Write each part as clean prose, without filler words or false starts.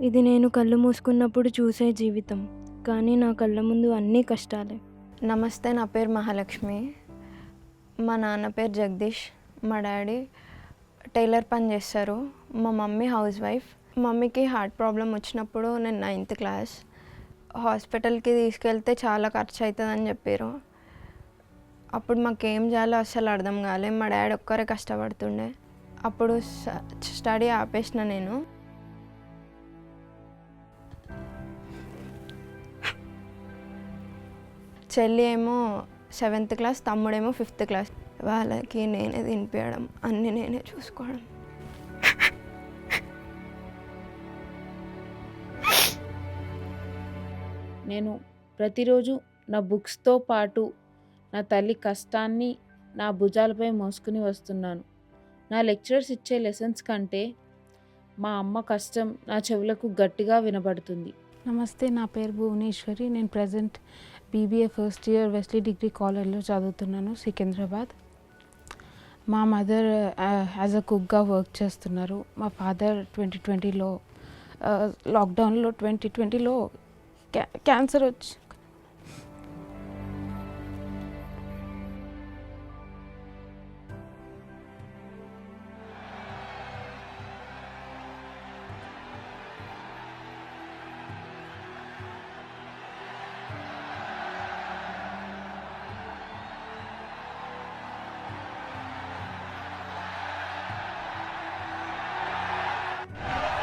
ఇది నేను కళ్ళు మూసుకున్నప్పుడు చూసే జీవితం, కానీ నా కళ్ళ ముందు అన్నీ కష్టాలే. నమస్తే, నా పేరు మహాలక్ష్మి. మా నాన్న పేరు జగదీష్. మా డాడీ టైలర్ పని చేస్తారు. మా మమ్మీ హౌస్ వైఫ్. మమ్మీకి హార్ట్ ప్రాబ్లం వచ్చినప్పుడు నేను 9th క్లాస్. హాస్పిటల్కి తీసుకెళ్తే చాలా ఖర్చు అవుతుందని చెప్పారు. అప్పుడు మాకేం చేయాలో అస్సలు అర్థం కాలే. మా డాడీ ఒక్కరే కష్టపడుతుండే. అప్పుడు స్టడీ ఆపేసిన నేను. చెల్లి ఏమో 7th క్లాస్, తమ్ముడేమో 5th క్లాస్. వాళ్ళకి నేనే తినిపించడం, అన్నీ నేనే చూసుకోవడం. నేను ప్రతిరోజు నా బుక్స్తో పాటు నా తల్లి కష్టాన్ని నా భుజాలపై మోసుకుని వస్తున్నాను. నా లెక్చరర్స్ ఇచ్చే లెసన్స్ కంటే మా అమ్మ కష్టం నా చెవులకు గట్టిగా వినబడుతుంది. నమస్తే, నా పేరు భువనేశ్వరి. నేను present BBA first year Wesley degree కాలేజ్లో చదువుతున్నాను, సికింద్రాబాద్. మా మదర్ యాజ్ అ కుక్గా వర్క్ చేస్తున్నారు. మా ఫాదర్ 2020లో లాక్డౌన్లో 2020లో క్యాన్సర్ వచ్చి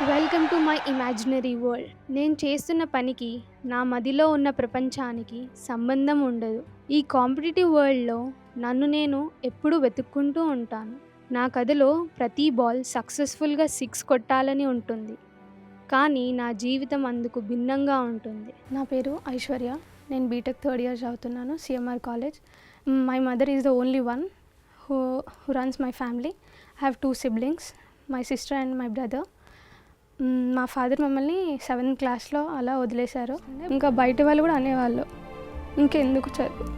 welcome to my imaginary world. నేను చేస్తున్న పనికి నా మదిలో ఉన్న ప్రపంచానికి సంబంధం ఉండదు. ఈ కాంపిటేటివ్ వరల్డ్లో నన్ను నేను ఎప్పుడూ వెతుక్కుంటూ ఉంటాను. నా కథలో ప్రతి బాల్ సక్సెస్ఫుల్గా 6 కొట్టాలని ఉంటుంది, కానీ నా జీవితం అందుకు భిన్నంగా ఉంటుంది. నా పేరు ఐశ్వర్య. నేను బీటెక్ 3rd ఇయర్ చదువుతున్నాను, CMR college. My mother is the only one who runs my family. I have 2 siblings, my sister and my brother. మా ఫాదర్ మమ్మల్ని 7th క్లాస్లో అలా వదిలేశారు. ఇంకా బయట వాళ్ళు కూడా అనేవాళ్ళు, ఇంకెందుకు చదువు.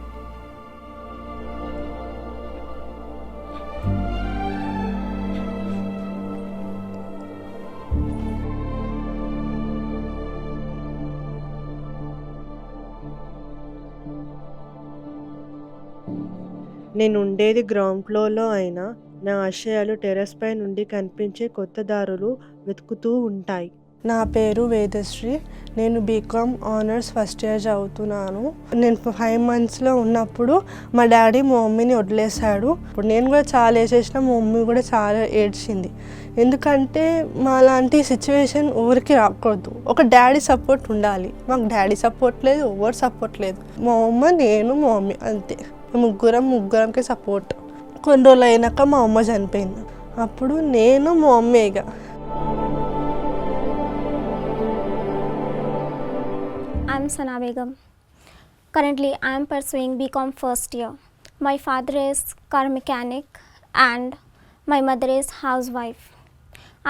నేను ఉండేది గ్రౌండ్ ఫ్లోర్లో అయినా నా ఆశయాలు టెర్రస్ పై నుండి కనిపించే కొత్త దారులు వెతుకుతూ ఉంటాయి. నా పేరు వేదశ్రీ. నేను బీకామ్ ఆనర్స్ ఫస్ట్ ఇయర్ చదువుతున్నాను. నేను 5 monthsలో ఉన్నప్పుడు మా డాడీ మా మమ్మీని వదిలేశాడు. ఇప్పుడు నేను కూడా చాలా ఏడ్చేసిన, మా మమ్మీ కూడా చాలా ఏడ్చింది. ఎందుకంటే మా లాంటి సిచ్యువేషన్ ఎవరికి రాకూడదు. ఒక డాడీ సపోర్ట్ ఉండాలి. మాకు డాడీ సపోర్ట్ లేదు, ఎవరు సపోర్ట్ లేదు. మా అమ్మ, నేను, మా మమ్మీ, అంతే. ముగ్గురంకి సపోర్ట్. కొన్ని రోజులు అయినాక మా అమ్మ చనిపోయింది. అప్పుడు నేను మా మమ్మీగా. I'm Sana Begum. Currently, I am pursuing BCom first year. My father is car mechanic and my mother is housewife.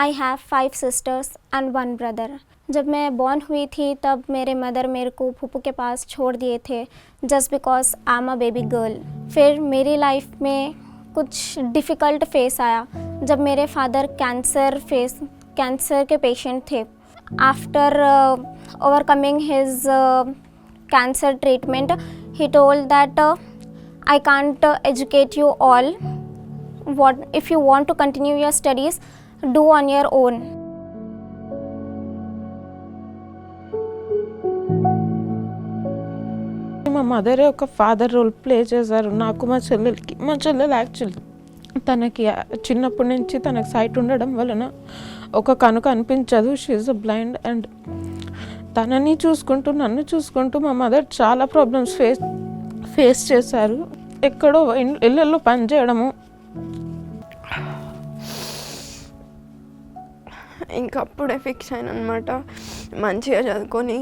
I have 5 sisters and 1 brother. जब मैं बॉर्न हुई थी तब मेरे मदर मेरे को फूफू के पास छोड़ दिए थे just because I am a baby girl. फिर मेरी लाइफ में कुछ डिफ़िकल्ट फेस आया जब मेरे फादर कैंसर के पेशेंट थे. After overcoming his cancer treatment, he told that I can't educate you all. If you want to continue your studies, do on your own. మా మదరే ఒక ఫాదర్ రోల్ ప్లే చేశారు నాకు, మా చెల్లెలకి. మా చెల్లెలు యాక్చువల్లీ తనకి చిన్నప్పటి నుంచి తనకు సైట్ ఉండడం వలన ఒక కనుక అనిపించదు. She blind. అండ్ తనని చూసుకుంటూ నన్ను చూసుకుంటూ మా మదర్ చాలా ప్రాబ్లమ్స్ ఫేస్ చేశారు. ఎక్కడో ఇళ్ళల్లో పని చేయడము. ఇంకప్పుడే ఫిక్స్ అయిన అనమాట, మంచిగా చదువుకొని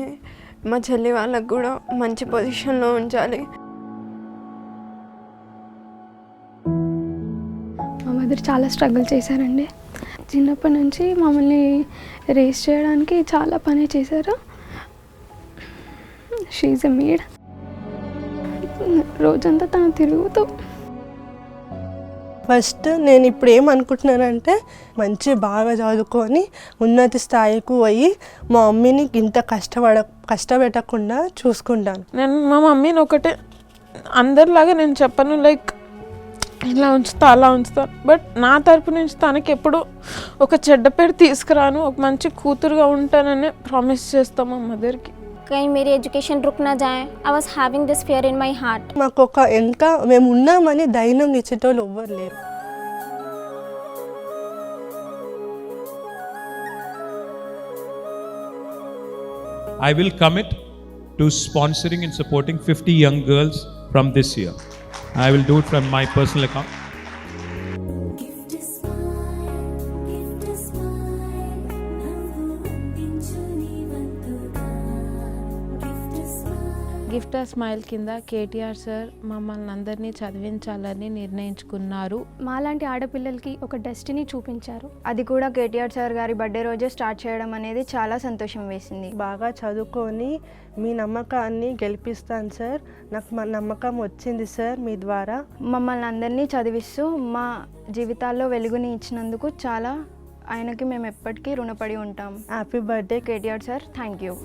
మా చెల్లి వాళ్ళకు కూడా మంచి పొజిషన్లో ఉంచాలి. మా మదర్ చాలా స్ట్రగుల్ చేశారండి. చిన్నప్పటి నుంచి మమ్మల్ని రేస్ చేయడానికి చాలా పని చేశారు. She is a made. రోజంతా తను తిరుగుతూ ఫస్ట్ నేను ఇప్పుడు ఏమనుకుంటున్నానంటే మంచి బాగా చదువుకొని ఉన్నత స్థాయికి పోయి మా మమ్మీని ఇంత కష్టపెట్టకుండా చూసుకుంటాను. నేను మా మమ్మీని ఒకటే అందరిలాగా నేను చెప్పను లైక్ ఇలా ఉంచుతా అలా ఉంచుతాను, బట్ నా తరపు నుంచి తనకి ఎప్పుడు ఒక చెడ్డ పేరు తీసుకురాను, ఒక మంచి కూతురుగా ఉంటానని ప్రామిస్ చేస్తాం మా మదర్కి. कहीं मेरी एजुकेशन रुक ना जाए, I was having this fear in my heart. మాకు ఒక ఇంకా మేము ఉన్నామని ధైర్యం ఇచ్చేటోళ్ళు ఎవ్వరు లేరు. I will commit to sponsoring and supporting 50 young girls from this year. I will do it from my personal account. Gift ఆ స్మైల్ కింద కేటీఆర్ సార్ మమ్మల్ని అందరినీ చదివించాలని నిర్ణయించుకున్నారు. మాలాంటి ఆడపిల్లలకి ఒక డెస్టినీ చూపించారు. అది కూడా కేటీఆర్ సార్ గారి బర్త్డే రోజే స్టార్ట్ చేయడం అనేది చాలా సంతోషం వేసింది. బాగా చదువుకొని మీ నమ్మకాన్ని గెలిపిస్తాను సార్. నాకు మా నమ్మకం వచ్చింది సార్ మీ ద్వారా. మమ్మల్ని అందరినీ చదివిస్తూ మా జీవితాల్లో వెలుగుని ఇచ్చినందుకు చాలా ఆయనకి మేము ఎప్పటికీ రుణపడి ఉంటాం. Happy birthday KTR sir, thank you.